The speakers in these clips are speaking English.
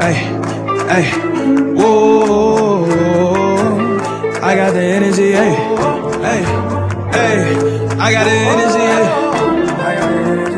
Hey, hey, whoa, I got the energy, hey, hey, hey, I got the energy,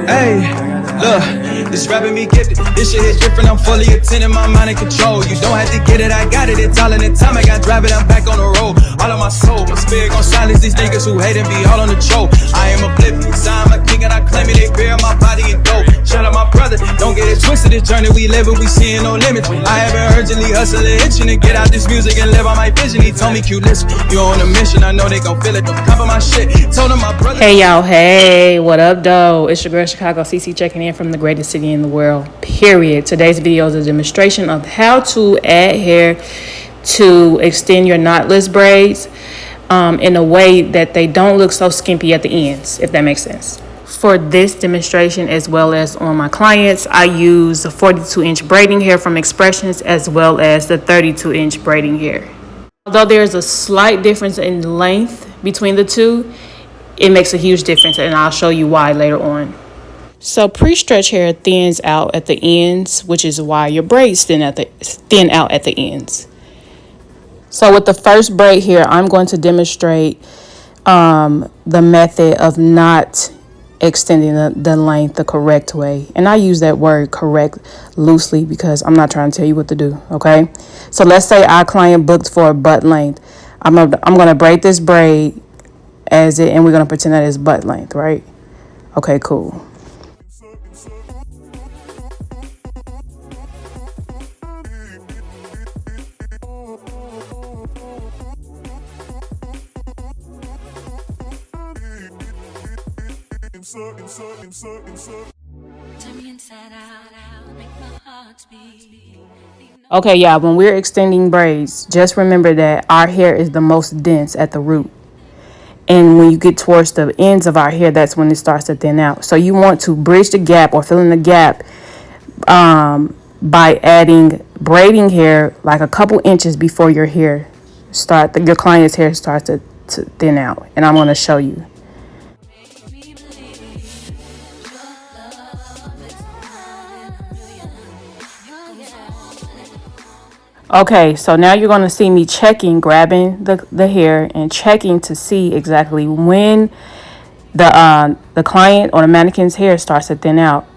hey, hey, look. This rapping me gifted, this shit is different, I'm fully attending, my mind in control. You don't have to get it, I got it, it's all in the time, I got drive it, I'm back on the road. All of my soul, my spirit gon' silence these niggas who hate and be all on the troll. I am oblivious, I'm a king and I claim it, they bear my body and dope. Shout out my brother, don't get it twisted, this journey we live we seeing no limits. I have been urgently hustling, itching to get out this music and live on my vision. He told me, Q, listen, you on a mission, I know they gon' feel it, don't cover my shit. Told him my brother. Hey y'all, hey, what up though? It's your girl Chicago CC checking in from the greatest city in the world, period. Today's video is a demonstration of how to add hair to extend your knotless braids in a way that they don't look so skimpy at the ends, if that makes sense. For this demonstration, as well as on my clients, I use the 42-inch braiding hair from Expressions, as well as the 32-inch braiding hair. Although there's a slight difference in length between the two, it makes a huge difference, and I'll show you why later on. So pre-stretch hair thins out at the ends, which is why your braids thin out at the ends. So with the first braid here, I'm going to demonstrate the method of not extending the length the correct way. And I use that word correct loosely because I'm not trying to tell you what to do, okay? So let's say our client booked for a butt length. I'm going to braid this braid as it, and we're going to pretend that it's butt length, right? Okay, cool. Okay, yeah, when we're extending braids, just remember that our hair is the most dense at the root. And when you get towards the ends of our hair, that's when it starts to thin out. So you want to bridge the gap or fill in the gap by adding braiding hair like a couple inches before your client's hair starts to thin out. And I'm going to show you. Okay, so now you're going to see me grabbing the hair and checking to see exactly when the client or the mannequin's hair starts to thin out.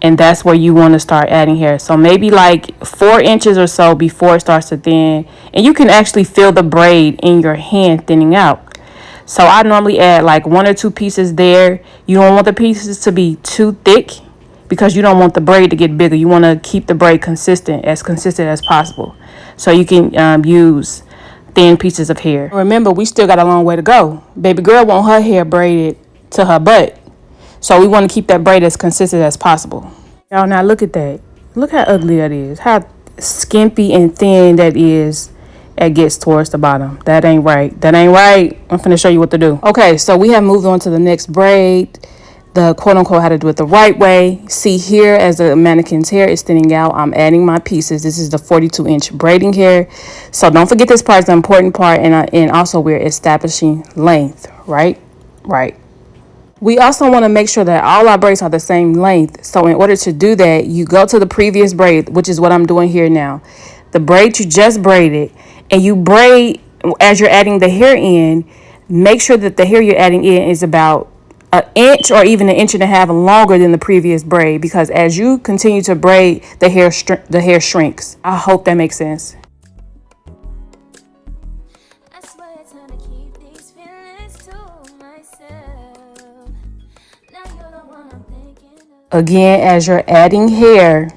And that's where you want to start adding hair. So maybe like 4 inches or so before it starts to thin. And you can actually feel the braid in your hand thinning out. So I normally add like 1 or 2 pieces there. You don't want the pieces to be too thick, because you don't want the braid to get bigger. You want to keep the braid consistent as possible. So you can use thin pieces of hair. Remember, we still got a long way to go. Baby girl want her hair braided to her butt. So we want to keep that braid as consistent as possible. Y'all, now look at that. Look how ugly that is. How skimpy and thin that is. It gets towards the bottom. That ain't right. That ain't right. I'm finna show you what to do. Okay, so we have moved on to the next braid. The quote-unquote how to do it the right way. See here, as the mannequin's hair is thinning out, I'm adding my pieces. This is the 42-inch braiding hair. So don't forget this part is the important part, and also we're establishing length, right? Right. We also want to make sure that all our braids are the same length. So in order to do that, you go to the previous braid, which is what I'm doing here now. The braid you just braided, and you braid as you're adding the hair in. Make sure that the hair you're adding in is about an inch or even 1.5 inches longer than the previous braid, because as you continue to braid, the hair shrinks. I hope that makes sense. Again, as you're adding hair,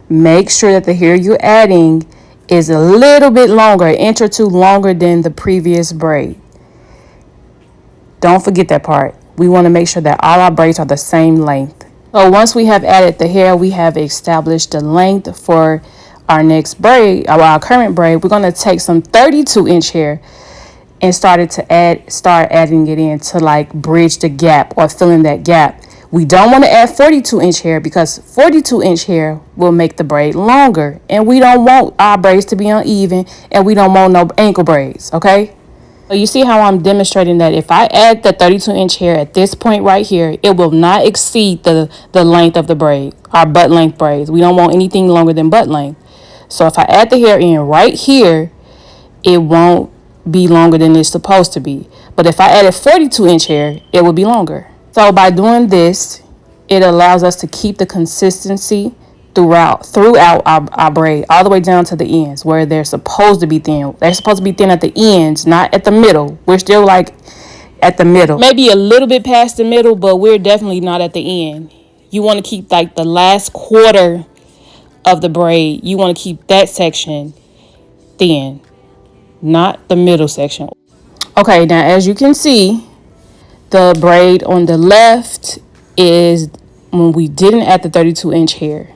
make sure that the hair you're adding is a little bit longer, 1 inch or 2 longer than the previous braid. Don't forget that part. We want to make sure that all our braids are the same length. So once we have added the hair, we have established the length for our next braid, or our current braid. We're going to take some 32-inch hair and start adding it in to like bridge the gap or fill in that gap. We don't want to add 42-inch hair, because 42-inch hair will make the braid longer, and we don't want our braids to be uneven, and we don't want no ankle braids, okay? So you see how I'm demonstrating that if I add the 32-inch hair at this point right here, it will not exceed the length of the braid, our butt length braids. We don't want anything longer than butt length. So if I add the hair in right here, it won't be longer than it's supposed to be. But if I added 42-inch hair, it would be longer. So by doing this, it allows us to keep the consistency throughout our braid, all the way down to the ends where they're supposed to be thin. They're supposed to be thin at the ends, not at the middle. We're still like at the middle, maybe a little bit past the middle, but we're definitely not at the end. You want to keep like the last quarter of the braid. You want to keep that section thin, not the middle section. Okay, now as you can see, the braid on the left is when we didn't add the 32-inch hair.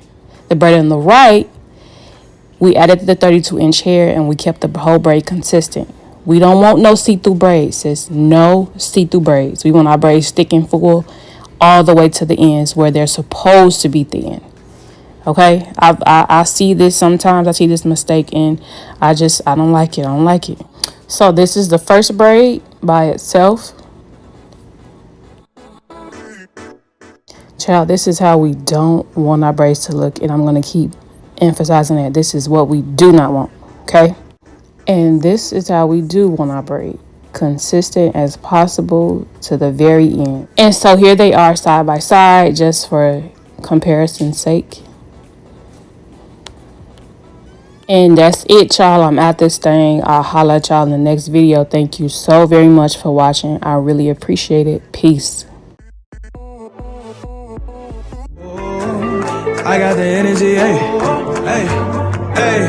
The braid on the right, we added the 32-inch hair and we kept the whole braid consistent. We don't want no see-through braids, sis. No see-through braids. We want our braids sticking full all the way to the ends where they're supposed to be thin. Okay, I see this sometimes. I see this mistake, and I don't like it. I don't like it. So this is the first braid by itself. Child, this is how we don't want our braids to look, and I'm going to keep emphasizing that. This is what we do not want, okay? And this is how we do want our braid. Consistent as possible to the very end. And so here they are side by side, just for comparison's sake. And that's it, y'all. I'm at this thing. I'll holla at y'all in the next video. Thank you so very much for watching. I really appreciate it. Peace. I got the energy, hey, hey, hey.